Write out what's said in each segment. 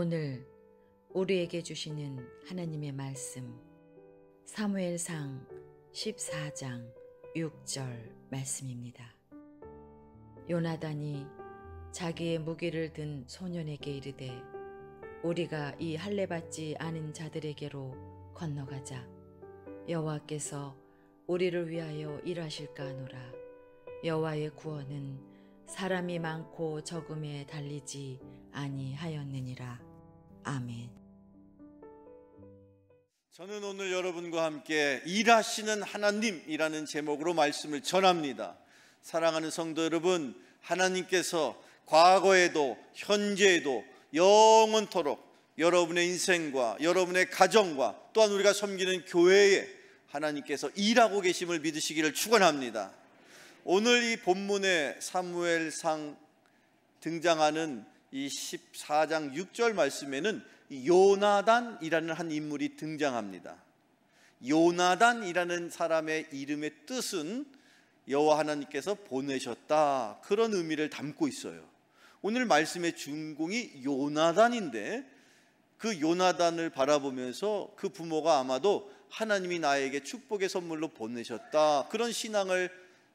오늘 우리에게 주시는 하나님의 말씀, 사무엘상 14장 6절 말씀입니다. 요나단이 자기의 무기를 든 소년에게 이르되 우리가 이 할례받지 않은 자들에게로 건너가자. 여호와께서 우리를 위하여 일하실까 하노라. 여호와의 구원은 사람이 많고 적음에 달리지 아니하였느니라. 아멘. 저는 오늘 여러분과 함께 일하시는 하나님이라는 제목으로 말씀을 전합니다. 사랑하는 성도 여러분, 하나님께서 과거에도 현재에도 영원토록 여러분의 인생과 여러분의 가정과 또한 우리가 섬기는 교회에 하나님께서 일하고 계심을 믿으시기를 축원합니다. 오늘 이 본문의 사무엘상 등장하는 이 14장 6절 말씀에는 요나단이라는 한 인물이 등장합니다. 요나단이라는 사람의 이름의 뜻은 여호와 하나님께서 보내셨다, 그런 의미를 담고 있어요. 오늘 말씀의 주인공이 요나단인데 그 요나단을 바라보면서 그 부모가 아마도 하나님이 나에게 축복의 선물로 보내셨다, 그런 신앙을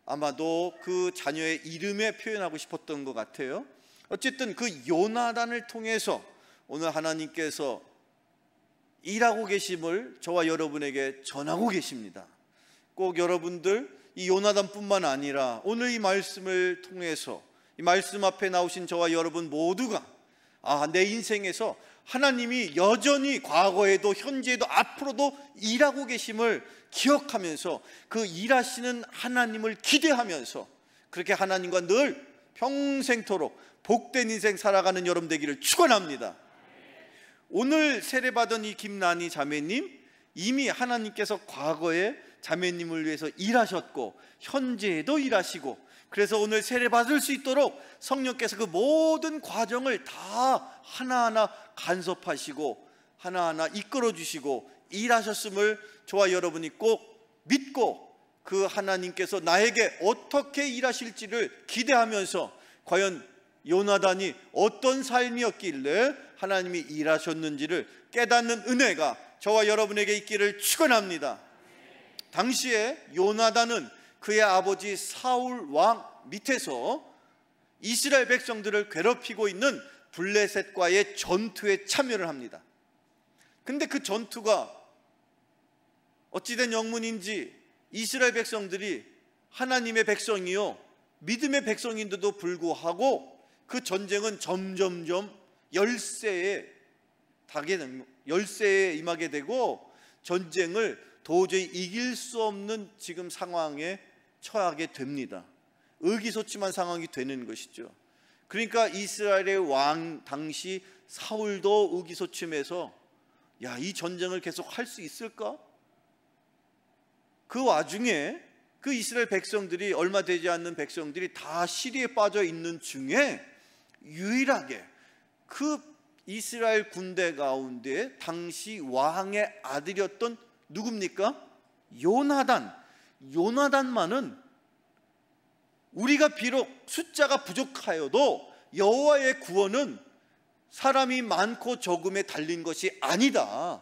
아마도 그 자녀의 이름에 표현하고 싶었던 것 같아요. 어쨌든 그 요나단을 통해서 오늘 하나님께서 일하고 계심을 저와 여러분에게 전하고 계십니다. 꼭 여러분들 이 요나단뿐만 아니라 오늘 이 말씀을 통해서 이 말씀 앞에 나오신 저와 여러분 모두가 내 인생에서 하나님이 여전히 과거에도 현재에도 앞으로도 일하고 계심을 기억하면서 그 일하시는 하나님을 기대하면서 그렇게 하나님과 늘 평생토록 복된 인생 살아가는 여러분 되기를 축원합니다. 오늘 세례받은 이 김난희 자매님, 이미 하나님께서 과거에 자매님을 위해서 일하셨고 현재에도 일하시고, 그래서 오늘 세례받을 수 있도록 성령께서 그 모든 과정을 다 하나하나 간섭하시고 하나하나 이끌어주시고 일하셨음을 저와 여러분이 꼭 믿고 그 하나님께서 나에게 어떻게 일하실지를 기대하면서 과연 요나단이 어떤 삶이었길래 하나님이 일하셨는지를 깨닫는 은혜가 저와 여러분에게 있기를 축원합니다. 당시에 요나단은 그의 아버지 사울 왕 밑에서 이스라엘 백성들을 괴롭히고 있는 블레셋과의 전투에 참여를 합니다. 근데 그 전투가 어찌된 영문인지 이스라엘 백성들이 하나님의 백성이요 믿음의 백성인데도 불구하고 그 전쟁은 점점점 열세에 임하게 되고 전쟁을 도저히 이길 수 없는 지금 상황에 처하게 됩니다. 의기소침한 상황이 되는 것이죠. 그러니까 이스라엘의 왕 당시 사울도 의기소침해서 이 전쟁을 계속 할 수 있을까? 그 와중에 그 이스라엘 백성들이, 얼마 되지 않는 백성들이 다 시리에 빠져 있는 중에 유일하게 그 이스라엘 군대 가운데 당시 왕의 아들이었던 누굽니까? 요나단만은 우리가 비록 숫자가 부족하여도 여호와의 구원은 사람이 많고 적음에 달린 것이 아니다.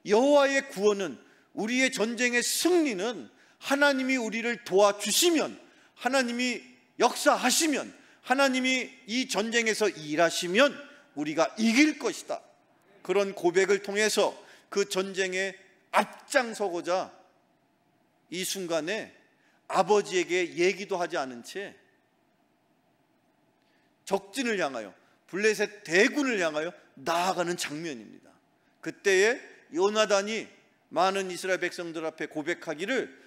여호와의 구원은, 우리의 전쟁의 승리는 하나님이 우리를 도와주시면, 하나님이 역사하시면, 하나님이 이 전쟁에서 일하시면 우리가 이길 것이다. 그런 고백을 통해서 그 전쟁에 앞장서고자 이 순간에 아버지에게 얘기도 하지 않은 채 적진을 향하여, 블레셋 대군을 향하여 나아가는 장면입니다. 그때에 요나단이 많은 이스라엘 백성들 앞에 고백하기를,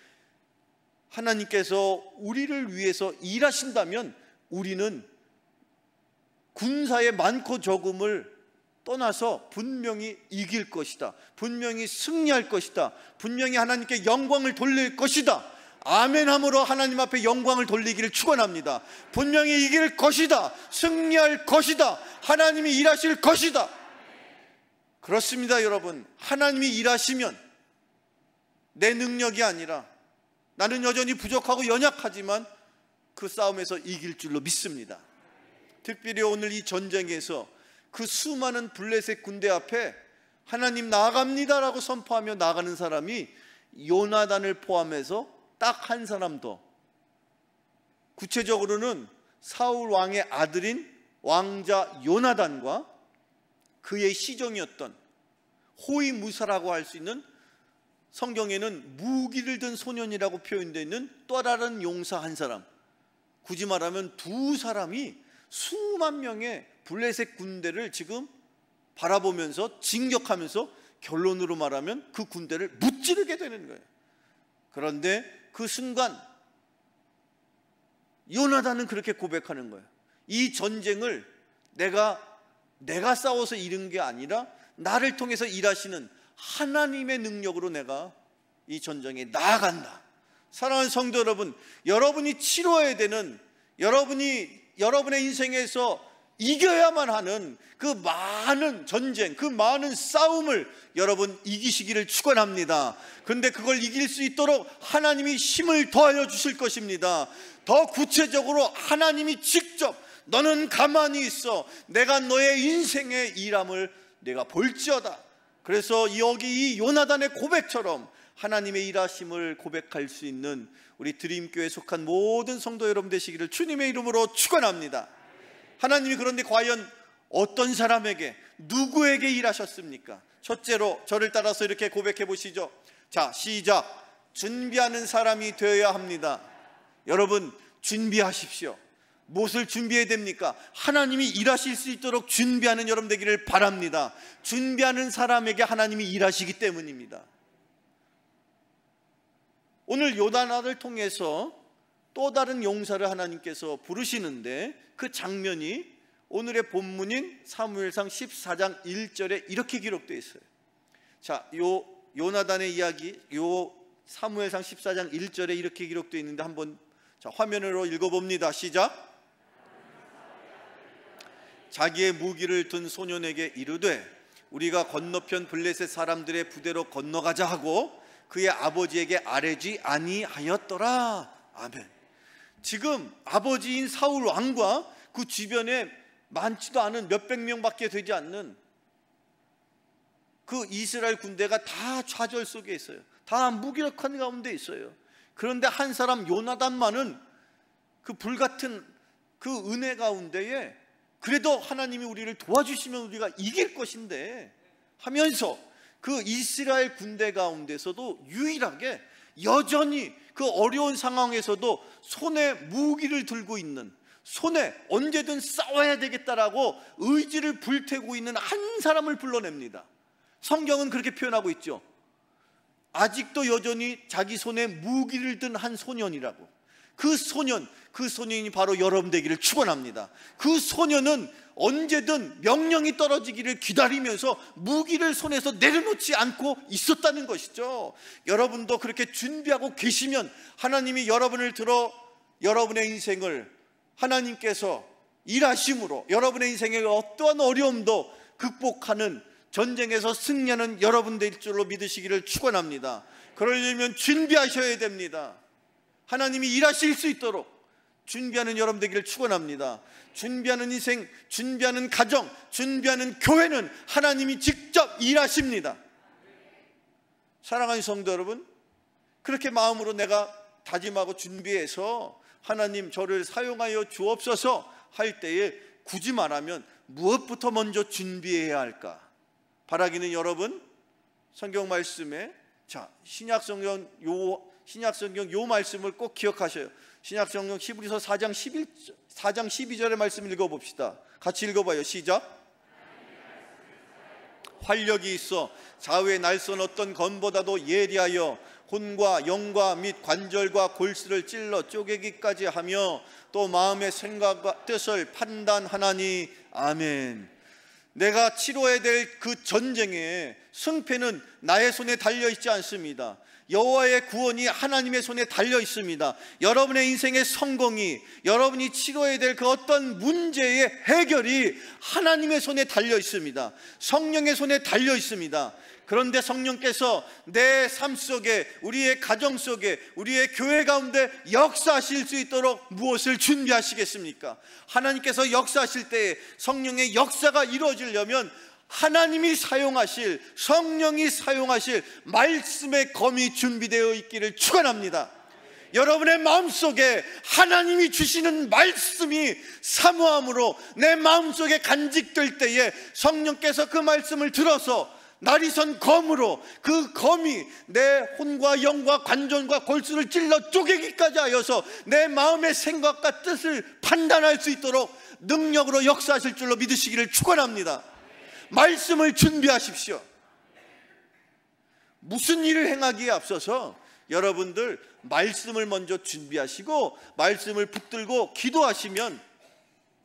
하나님께서 우리를 위해서 일하신다면 우리는 군사의 많고 적음을 떠나서 분명히 이길 것이다, 분명히 승리할 것이다, 분명히 하나님께 영광을 돌릴 것이다. 아멘함으로 하나님 앞에 영광을 돌리기를 축원합니다. 분명히 이길 것이다, 승리할 것이다, 하나님이 일하실 것이다. 그렇습니다. 여러분, 하나님이 일하시면 내 능력이 아니라, 나는 여전히 부족하고 연약하지만 그 싸움에서 이길 줄로 믿습니다. 특별히 오늘 이 전쟁에서 그 수많은 블레셋 군대 앞에 하나님 나아갑니다라고 선포하며 나가는 사람이 요나단을 포함해서 딱 한 사람 더, 구체적으로는 사울 왕의 아들인 왕자 요나단과 그의 시종이었던 호위무사라고 할 수 있는, 성경에는 무기를 든 소년이라고 표현되어 있는 또 다른 용사 한 사람, 굳이 말하면 두 사람이 수만 명의 블레셋 군대를 지금 바라보면서 진격하면서 결론으로 말하면 그 군대를 무찌르게 되는 거예요. 그런데 그 순간 요나단은 그렇게 고백하는 거예요. 이 전쟁을 내가 싸워서 이룬 게 아니라 나를 통해서 일하시는 하나님의 능력으로 내가 이 전쟁에 나아간다. 사랑하는 성도 여러분, 여러분이 치러야 되는, 여러분의 인생에서 이겨야만 하는 그 많은 전쟁, 그 많은 싸움을 여러분 이기시기를 축원합니다. 그런데 그걸 이길 수 있도록 하나님이 힘을 더하여 주실 것입니다. 더 구체적으로 하나님이 직접 너는 가만히 있어, 내가 너의 인생의 일함을 내가 볼지어다. 그래서 여기 이 요나단의 고백처럼 하나님의 일하심을 고백할 수 있는 우리 드림교회에 속한 모든 성도 여러분 되시기를 주님의 이름으로 축원합니다. 하나님이 그런데 과연 어떤 사람에게, 누구에게 일하셨습니까? 첫째로 저를 따라서 이렇게 고백해 보시죠. 자, 시작. 준비하는 사람이 되어야 합니다. 여러분, 준비하십시오. 무엇을 준비해야 됩니까? 하나님이 일하실 수 있도록 준비하는 여러분 되기를 바랍니다. 준비하는 사람에게 하나님이 일하시기 때문입니다. 오늘 요나단을 통해서 또 다른 용사를 하나님께서 부르시는데, 그 장면이 오늘의 본문인 사무엘상 14장 1절에 이렇게 기록되어 있어요. 자, 요 요나단의 이야기, 요 사무엘상 14장 1절에 이렇게 기록되어 있는데 한번 화면으로 읽어봅니다. 시작. 자기의 무기를 든 소년에게 이르되 우리가 건너편 블레셋 사람들의 부대로 건너가자 하고 그의 아버지에게 아뢰지 아니하였더라. 아멘. 지금 아버지인 사울 왕과 그 주변에 많지도 않은 몇백 명밖에 되지 않는 그 이스라엘 군대가 다 좌절 속에 있어요. 다 무기력한 가운데 있어요. 그런데 한 사람 요나단만은 그 불같은 그 은혜 가운데에 그래도 하나님이 우리를 도와주시면 우리가 이길 것인데 하면서 그 이스라엘 군대 가운데서도 유일하게 여전히 그 어려운 상황에서도 손에 무기를 들고 있는, 손에 언제든 싸워야 되겠다라고 의지를 불태우고 있는 한 사람을 불러냅니다. 성경은 그렇게 표현하고 있죠. 아직도 여전히 자기 손에 무기를 든 한 소년이라고. 그 소년이 바로 여러분 되기를 축원합니다. 그 소년은 언제든 명령이 떨어지기를 기다리면서 무기를 손에서 내려놓지 않고 있었다는 것이죠. 여러분도 그렇게 준비하고 계시면 하나님이 여러분을 들어 여러분의 인생을 하나님께서 일하심으로 여러분의 인생의 어떠한 어려움도 극복하는, 전쟁에서 승리하는 여러분 될 줄로 믿으시기를 축원합니다. 그러려면 준비하셔야 됩니다. 하나님이 일하실 수 있도록 준비하는 여러분 되기를 축원합니다. 준비하는 인생, 준비하는 가정, 준비하는 교회는 하나님이 직접 일하십니다. 사랑하는 성도 여러분, 그렇게 마음으로 내가 다짐하고 준비해서 하나님 저를 사용하여 주옵소서 할 때에 굳이 말하면 무엇부터 먼저 준비해야 할까? 바라기는 여러분, 성경 말씀에 신약성경 요 말씀을 꼭 기억하셔요. 신약성경 히브리서 4장 12절의 말씀 읽어봅시다. 같이 읽어봐요. 시작. 활력이 있어 좌우의 날선 어떤 검보다도 예리하여 혼과 영과 및 관절과 골수를 찔러 쪼개기까지 하며 또 마음의 생각과 뜻을 판단하나니. 아멘. 내가 치러야 될 그 전쟁의 승패는 나의 손에 달려 있지 않습니다. 여호와의 구원이 하나님의 손에 달려 있습니다. 여러분의 인생의 성공이, 여러분이 치러야 될 그 어떤 문제의 해결이 하나님의 손에 달려 있습니다. 성령의 손에 달려 있습니다. 그런데 성령께서 내 삶 속에, 우리의 가정 속에, 우리의 교회 가운데 역사하실 수 있도록 무엇을 준비하시겠습니까? 하나님께서 역사하실 때에 성령의 역사가 이루어지려면 하나님이 사용하실, 성령이 사용하실 말씀의 검이 준비되어 있기를 축원합니다. 여러분의 마음속에 하나님이 주시는 말씀이 사모함으로 내 마음속에 간직될 때에 성령께서 그 말씀을 들어서 날이선 검으로, 그 검이 내 혼과 영과 관절과 골수를 찔러 쪼개기까지 하여서 내 마음의 생각과 뜻을 판단할 수 있도록 능력으로 역사하실 줄로 믿으시기를 축원합니다. 말씀을 준비하십시오. 무슨 일을 행하기에 앞서서 여러분들 말씀을 먼저 준비하시고 말씀을 붙들고 기도하시면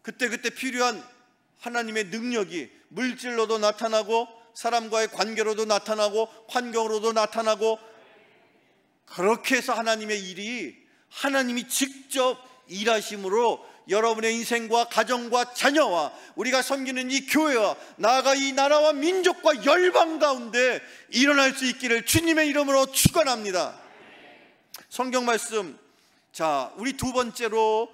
그때그때 필요한 하나님의 능력이 물질로도 나타나고 사람과의 관계로도 나타나고 환경으로도 나타나고, 그렇게 해서 하나님의 일이, 하나님이 직접 일하심으로 여러분의 인생과 가정과 자녀와 우리가 섬기는 이 교회와 나아가 이 나라와 민족과 열방 가운데 일어날 수 있기를 주님의 이름으로 축원합니다. 성경 말씀, 자, 우리 두 번째로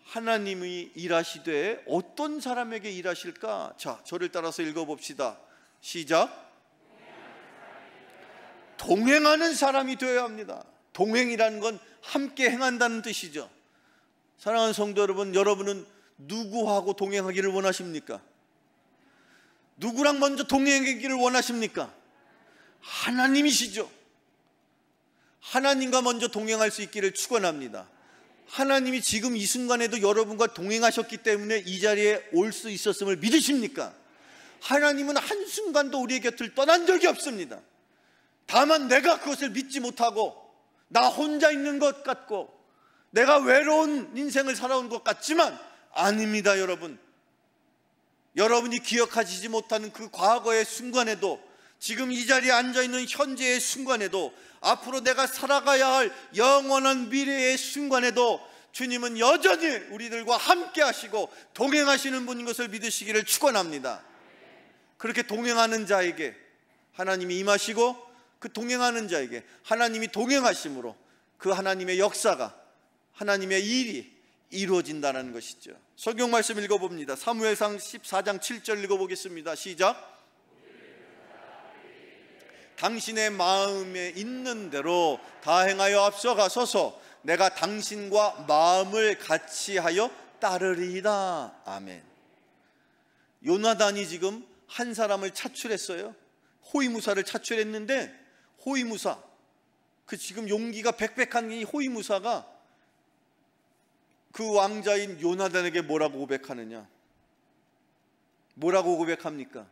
하나님이 일하시되 어떤 사람에게 일하실까? 자, 저를 따라서 읽어봅시다. 시작. 동행하는 사람이 되어야 합니다. 동행이라는 건 함께 행한다는 뜻이죠. 사랑하는 성도 여러분, 여러분은 누구하고 동행하기를 원하십니까? 누구랑 먼저 동행하기를 원하십니까? 하나님이시죠. 하나님과 먼저 동행할 수 있기를 축원합니다. 하나님이 지금 이 순간에도 여러분과 동행하셨기 때문에 이 자리에 올 수 있었음을 믿으십니까? 하나님은 한순간도 우리의 곁을 떠난 적이 없습니다. 다만 내가 그것을 믿지 못하고 나 혼자 있는 것 같고 내가 외로운 인생을 살아온 것 같지만 아닙니다. 여러분, 여러분이 기억하시지 못하는 그 과거의 순간에도, 지금 이 자리에 앉아있는 현재의 순간에도, 앞으로 내가 살아가야 할 영원한 미래의 순간에도 주님은 여전히 우리들과 함께 하시고 동행하시는 분인 것을 믿으시기를 축원합니다. 그렇게 동행하는 자에게 하나님이 임하시고 그 동행하는 자에게 하나님이 동행하심으로 그 하나님의 역사가, 하나님의 일이 이루어진다는 것이죠. 성경 말씀 읽어봅니다. 사무엘상 14장 7절 읽어보겠습니다. 시작. 당신의 마음에 있는 대로 다 행하여 앞서가소서. 내가 당신과 마음을 같이하여 따르리이다. 아멘. 요나단이 지금 한 사람을 차출했어요. 호위무사를 차출했는데, 호위무사, 그 지금 용기가 백백한 이 호위무사가 그 왕자인 요나단에게 뭐라고 고백하느냐? 뭐라고 고백합니까?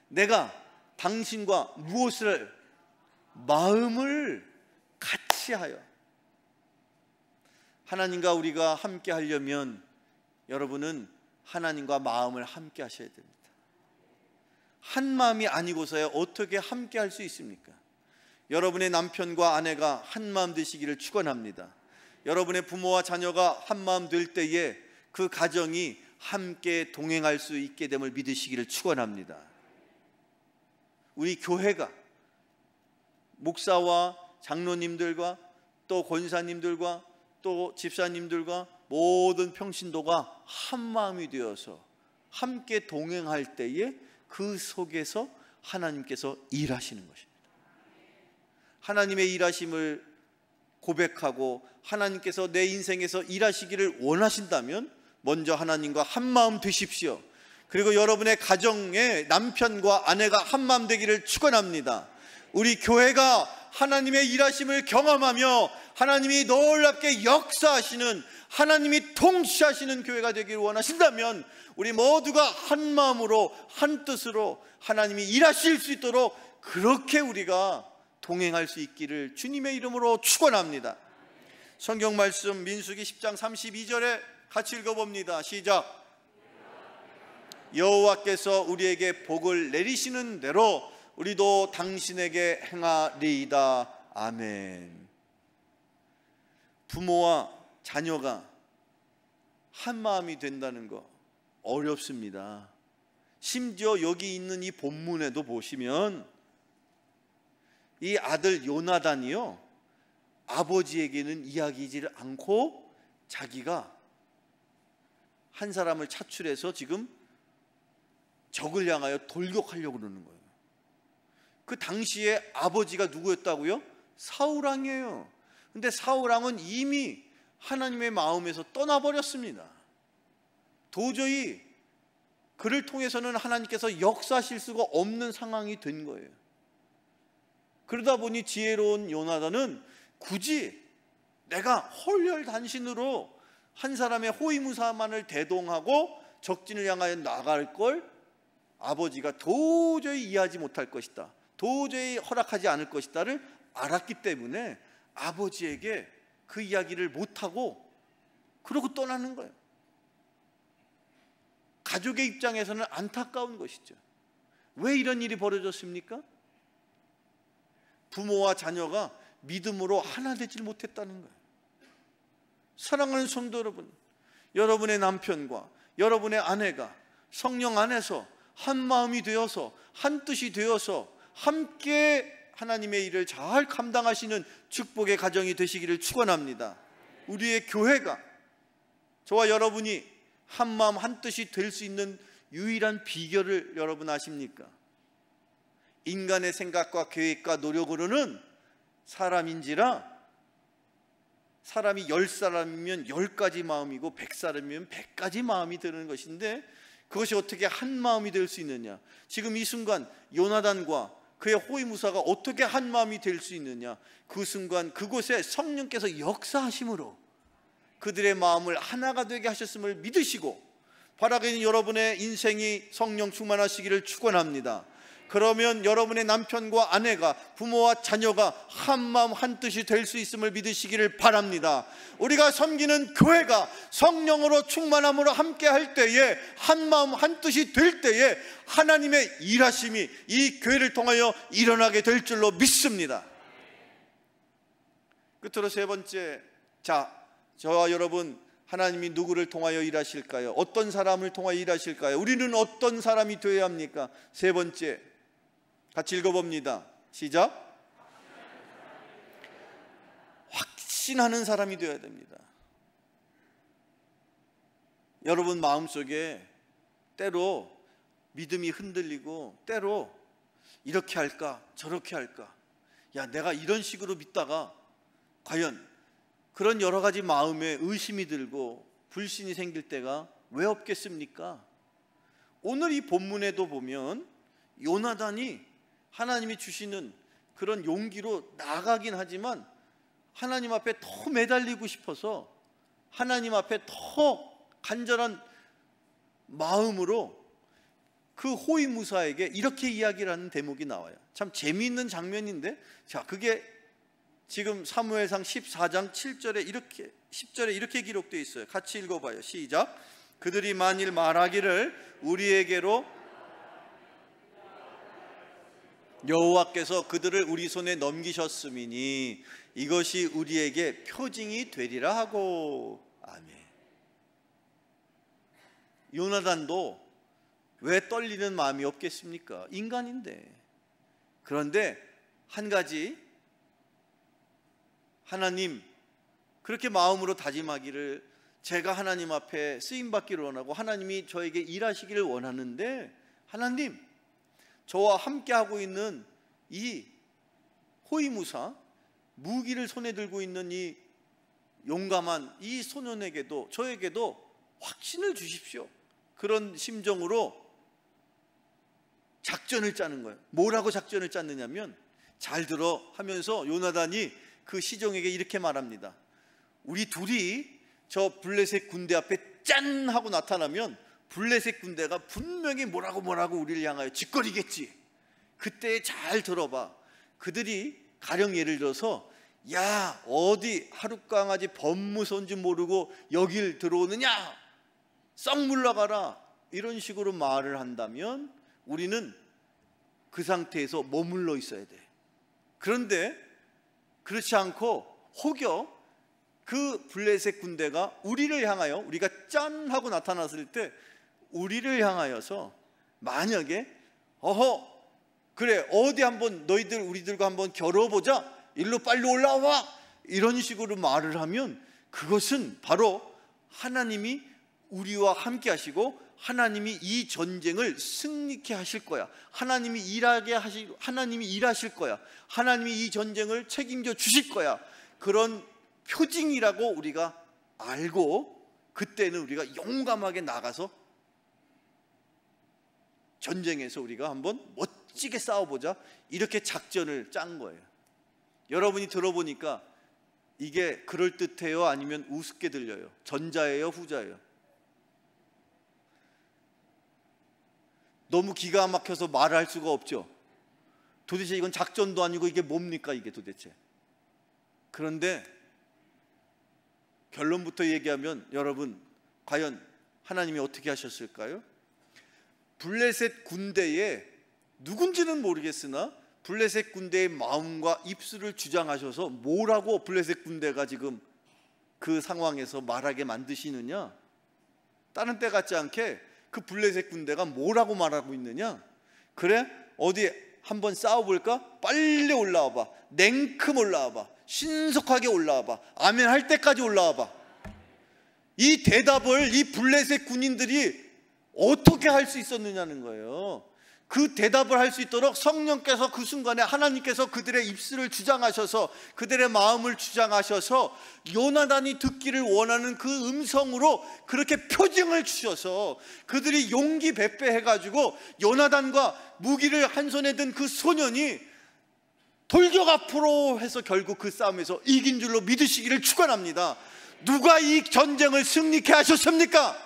내가 당신과 무엇을, 마음을 같이 하여. 하나님과 우리가 함께 하려면 여러분은 하나님과 마음을 함께 하셔야 됩니다. 한 마음이 아니고서야 어떻게 함께 할 수 있습니까? 여러분의 남편과 아내가 한 마음 되시기를 축원합니다. 여러분의 부모와 자녀가 한 마음 될 때에 그 가정이 함께 동행할 수 있게 됨을 믿으시기를 축원합니다. 우리 교회가 목사와 장로님들과 또 권사님들과 또 집사님들과 모든 평신도가 한 마음이 되어서 함께 동행할 때에 그 속에서 하나님께서 일하시는 것입니다. 하나님의 일하심을 고백하고 하나님께서 내 인생에서 일하시기를 원하신다면 먼저 하나님과 한 마음 되십시오. 그리고 여러분의 가정에 남편과 아내가 한 마음 되기를 축원합니다. 우리 교회가 하나님의 일하심을 경험하며 하나님이 놀랍게 역사하시는, 하나님이 통치하시는 교회가 되기를 원하신다면 우리 모두가 한 마음으로 한 뜻으로 하나님이 일하실 수 있도록 그렇게 우리가 동행할 수 있기를 주님의 이름으로 축원합니다. 성경 말씀 민수기 10장 32절에 같이 읽어봅니다. 시작. 여호와께서 우리에게 복을 내리시는 대로 우리도 당신에게 행하리이다. 아멘. 부모와 자녀가 한 마음이 된다는 거 어렵습니다. 심지어 여기 있는 이 본문에도 보시면 이 아들 요나단이요, 아버지에게는 이야기하지 않고 자기가 한 사람을 차출해서 지금 적을 향하여 돌격하려고 그러는 거예요. 그 당시에 아버지가 누구였다고요? 사울왕이에요. 근데 사울왕은 이미 하나님의 마음에서 떠나버렸습니다. 도저히 그를 통해서는 하나님께서 역사하실 수가 없는 상황이 된 거예요. 그러다 보니 지혜로운 요나단은 굳이 내가 홀혈단신으로 한 사람의 호위무사만을 대동하고 적진을 향하여 나갈 걸 아버지가 도저히 이해하지 못할 것이다, 도저히 허락하지 않을 것이다를 알았기 때문에 아버지에게 그 이야기를 못하고 그러고 떠나는 거예요. 가족의 입장에서는 안타까운 것이죠. 왜 이런 일이 벌어졌습니까? 부모와 자녀가 믿음으로 하나 되질 못했다는 거예요. 사랑하는 성도 여러분, 여러분의 남편과 여러분의 아내가 성령 안에서 한 마음이 되어서 한 뜻이 되어서 함께 하나님의 일을 잘 감당하시는 축복의 가정이 되시기를 축원합니다. 우리의 교회가, 저와 여러분이 한 마음 한 뜻이 될 수 있는 유일한 비결을 여러분 아십니까? 인간의 생각과 계획과 노력으로는 사람인지라 사람이 10사람이면 10가지 마음이고 100사람이면 100가지 마음이 되는 것인데, 그것이 어떻게 한 마음이 될 수 있느냐? 지금 이 순간 요나단과 그의 호위무사가 어떻게 한 마음이 될 수 있느냐? 그 순간 그곳에 성령께서 역사하심으로 그들의 마음을 하나가 되게 하셨음을 믿으시고 바라기는 여러분의 인생이 성령 충만하시기를 축원합니다. 그러면 여러분의 남편과 아내가, 부모와 자녀가 한 마음 한 뜻이 될 수 있음을 믿으시기를 바랍니다. 우리가 섬기는 교회가 성령으로 충만함으로 함께 할 때에, 한 마음 한 뜻이 될 때에 하나님의 일하심이 이 교회를 통하여 일어나게 될 줄로 믿습니다. 끝으로 세 번째, 저와 여러분, 하나님이 누구를 통하여 일하실까요? 어떤 사람을 통하여 일하실까요? 우리는 어떤 사람이 되어야 합니까? 세 번째, 같이 읽어봅니다. 시작. 확신하는 사람이 되어야 됩니다. 여러분 마음속에 때로 믿음이 흔들리고, 때로 이렇게 할까 저렇게 할까, 야 내가 이런 식으로 믿다가 과연, 그런 여러 가지 마음에 의심이 들고 불신이 생길 때가 왜 없겠습니까? 오늘 이 본문에도 보면 요나단이 하나님이 주시는 그런 용기로 나가긴 하지만 하나님 앞에 더 매달리고 싶어서 하나님 앞에 더 간절한 마음으로 그 호위무사에게 이렇게 이야기를 하는 대목이 나와요. 참 재미있는 장면인데, 그게 지금 사무엘상 14장 7절에 이렇게, 10절에 이렇게 기록되어 있어요. 같이 읽어봐요. 시작. 그들이 만일 말하기를 우리에게로 여호와께서 그들을 우리 손에 넘기셨음이니 이것이 우리에게 표징이 되리라 하고. 아멘. 요나단도 왜 떨리는 마음이 없겠습니까? 인간인데. 그런데 한 가지, 하나님, 그렇게 마음으로 다짐하기를, 제가 하나님 앞에 쓰임받기를 원하고 하나님이 저에게 일하시기를 원하는데, 하나님, 저와 함께하고 있는 이 호위무사, 무기를 손에 들고 있는 이 용감한 이 소년에게도, 저에게도 확신을 주십시오. 그런 심정으로 작전을 짜는 거예요. 뭐라고 작전을 짰느냐면, 잘 들어 하면서 요나단이 그 시종에게 이렇게 말합니다. 우리 둘이 저 블레셋 군대 앞에 짠 하고 나타나면 블레셋 군대가 분명히 뭐라고 우리를 향하여 짓거리겠지. 그때 잘 들어봐. 그들이 가령 예를 들어서, 야 어디 하룻강아지 범무서인지 모르고 여길 들어오느냐, 썩 물러가라, 이런 식으로 말을 한다면 우리는 그 상태에서 머물러 있어야 돼. 그런데 그렇지 않고 혹여 그 블레셋 군대가 우리를 향하여, 우리가 짠 하고 나타났을 때 우리를 향하여서 만약에 그래 어디 한번 너희들 우리들과 한번 겨뤄보자, 일로 빨리 올라와, 이런 식으로 말을 하면 그것은 바로 하나님이 우리와 함께 하시고 하나님이 이 전쟁을 승리케 하실 거야. 하나님이 일하실 거야. 하나님이 이 전쟁을 책임져 주실 거야. 그런 표징이라고 우리가 알고 그때는 우리가 용감하게 나가서 전쟁에서 우리가 한번 멋지게 싸워보자, 이렇게 작전을 짠 거예요. 여러분이 들어보니까 이게 그럴듯해요? 아니면 우습게 들려요? 전자예요? 후자예요? 너무 기가 막혀서 말할 수가 없죠. 도대체 이건 작전도 아니고 이게 뭡니까 이게 도대체. 그런데 결론부터 얘기하면 여러분, 과연 하나님이 어떻게 하셨을까요? 블레셋 군대에 누군지는 모르겠으나 블레셋 군대의 마음과 입술을 주장하셔서 뭐라고 블레셋 군대가 지금 그 상황에서 말하게 만드시느냐? 다른 때 같지 않게 그 블레셋 군대가 뭐라고 말하고 있느냐? 그래? 어디 한번 싸워볼까? 빨리 올라와봐, 냉큼 올라와봐, 신속하게 올라와봐, 아멘 할 때까지 올라와봐. 이 대답을 이 블레셋 군인들이 어떻게 할 수 있었느냐는 거예요. 그 대답을 할 수 있도록 성령께서 그 순간에 하나님께서 그들의 입술을 주장하셔서 그들의 마음을 주장하셔서 요나단이 듣기를 원하는 그 음성으로 그렇게 표징을 주셔서 그들이 용기 배배해가지고 요나단과 무기를 한 손에 든 그 소년이 돌격 앞으로 해서 결국 그 싸움에서 이긴 줄로 믿으시기를 축원합니다. 누가 이 전쟁을 승리케 하셨습니까?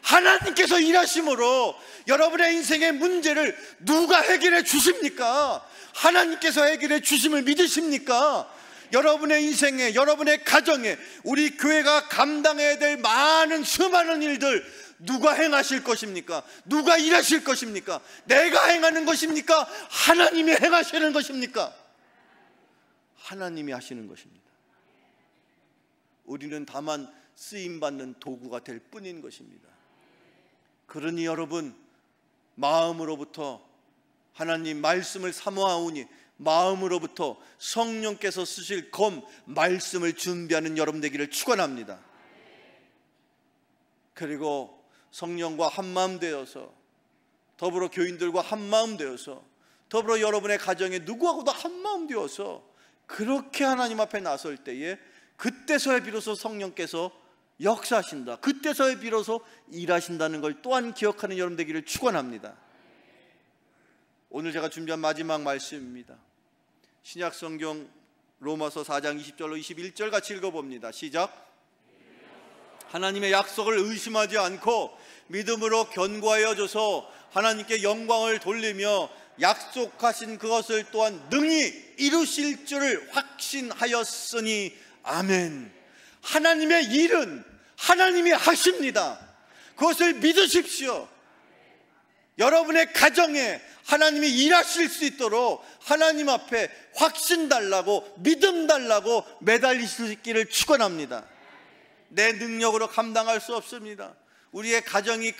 하나님께서 일하심으로 여러분의 인생의 문제를 누가 해결해 주십니까? 하나님께서 해결해 주심을 믿으십니까? 여러분의 인생에, 여러분의 가정에, 우리 교회가 감당해야 될 많은 수많은 일들 누가 행하실 것입니까? 누가 일하실 것입니까? 내가 행하는 것입니까? 하나님이 행하시는 것입니까? 하나님이 하시는 것입니다. 우리는 다만 쓰임받는 도구가 될 뿐인 것입니다. 그러니 여러분, 마음으로부터 하나님 말씀을 사모하오니 마음으로부터 성령께서 쓰실 검 말씀을 준비하는 여러분 되기를 축원합니다. 그리고 성령과 한마음 되어서, 더불어 교인들과 한마음 되어서, 더불어 여러분의 가정에 누구하고도 한마음 되어서 그렇게 하나님 앞에 나설 때에 그때서야 비로소 성령께서 역사하신다, 그때서야 비로소 일하신다는 걸 또한 기억하는 여러분 되기를 축원합니다. 오늘 제가 준비한 마지막 말씀입니다. 신약 성경 로마서 4장 20절로 21절 같이 읽어봅니다. 시작. 하나님의 약속을 의심하지 않고 믿음으로 견고하여 줘서 하나님께 영광을 돌리며 약속하신 그것을 또한 능히 이루실 줄을 확신하였으니 아멘. 하나님의 일은 하나님이 하십니다. 그것을 믿으십시오. 여러분의 가정에 하나님이 일하실 수 있도록 하나님 앞에 확신 달라고, 믿음 달라고 매달리시기를 축원합니다. 내 능력으로 감당할 수 없습니다. 우리의 가정이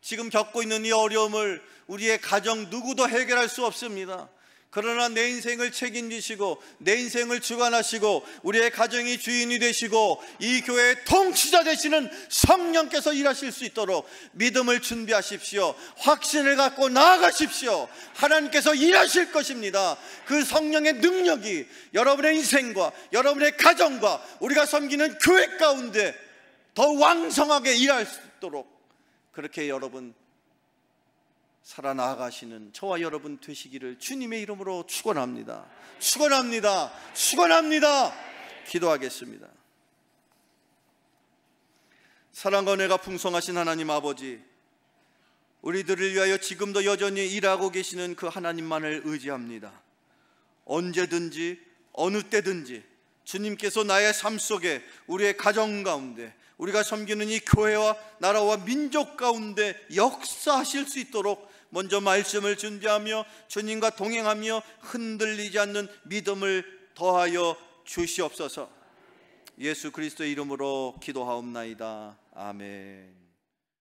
지금 겪고 있는 이 어려움을 우리의 가정 누구도 해결할 수 없습니다. 그러나 내 인생을 책임지시고 내 인생을 주관하시고 우리의 가정이 주인이 되시고 이 교회의 통치자 되시는 성령께서 일하실 수 있도록 믿음을 준비하십시오. 확신을 갖고 나아가십시오. 하나님께서 일하실 것입니다. 그 성령의 능력이 여러분의 인생과 여러분의 가정과 우리가 섬기는 교회 가운데 더 왕성하게 일할 수 있도록 그렇게 여러분 살아나가시는 저와 여러분 되시기를 주님의 이름으로 축원합니다. 축원합니다. 축원합니다. 기도하겠습니다. 사랑과 은혜가 풍성하신 하나님 아버지, 우리들을 위하여 지금도 여전히 일하고 계시는 그 하나님만을 의지합니다. 언제든지 어느 때든지 주님께서 나의 삶 속에, 우리의 가정 가운데, 우리가 섬기는 이 교회와 나라와 민족 가운데 역사하실 수 있도록 먼저 말씀을 준비하며 주님과 동행하며 흔들리지 않는 믿음을 더하여 주시옵소서. 예수 그리스도의 이름으로 기도하옵나이다. 아멘.